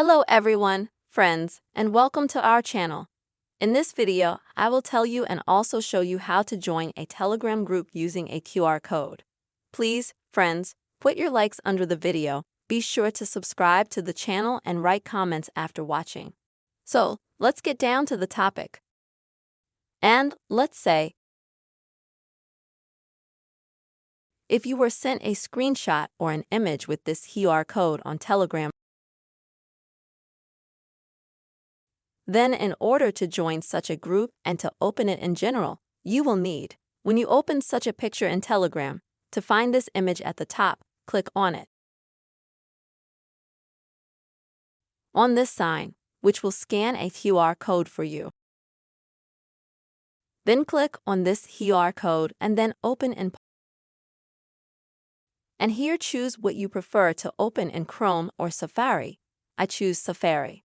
Hello everyone, friends, and welcome to our channel. In this video, I will tell you and also show you how to join a Telegram group using a QR code. Please, friends, put your likes under the video, be sure to subscribe to the channel and write comments after watching. So, let's get down to the topic. And let's say, if you were sent a screenshot or an image with this QR code on Telegram, then in order to join such a group and to open it in general, you will need, when you open such a picture in Telegram, to find this image at the top, click on it. On this sign, which will scan a QR code for you. Then click on this QR code and then open in. And here choose what you prefer to open in Chrome or Safari. I choose Safari.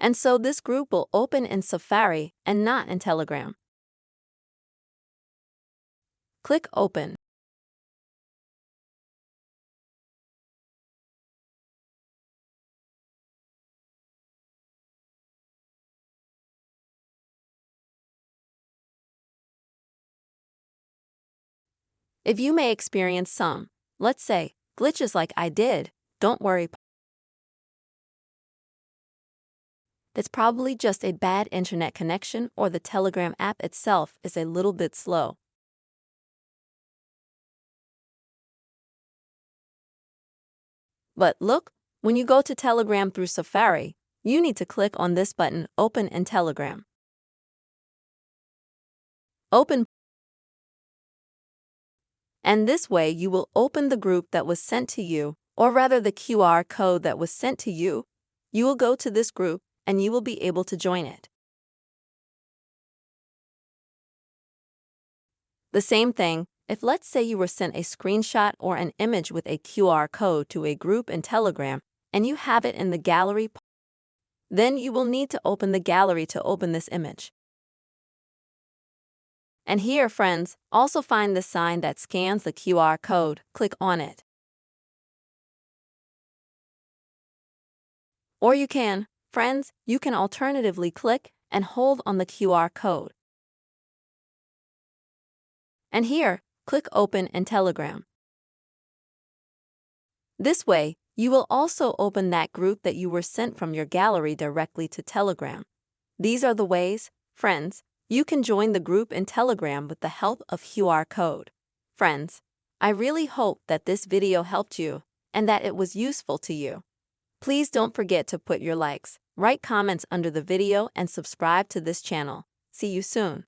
And so this group will open in Safari and not in Telegram. Click Open. If you may experience some, let's say, glitches like I did, don't worry. It's probably just a bad internet connection or the Telegram app itself is a little bit slow. But look, when you go to Telegram through Safari, you need to click on this button, Open in Telegram. Open. And this way you will open the group that was sent to you, or rather the QR code that was sent to you. You will go to this group and you will be able to join it. The same thing, if let's say you were sent a screenshot or an image with a QR code to a group in Telegram and you have it in the gallery, then you will need to open the gallery to open this image. And here, friends, also find the sign that scans the QR code, click on it. Or you can, friends, you can alternatively click and hold on the QR code. And here, click Open in Telegram. This way, you will also open that group that you were sent from your gallery directly to Telegram. These are the ways, friends, you can join the group in Telegram with the help of QR code. Friends, I really hope that this video helped you and that it was useful to you. Please don't forget to put your likes, write comments under the video and subscribe to this channel. See you soon.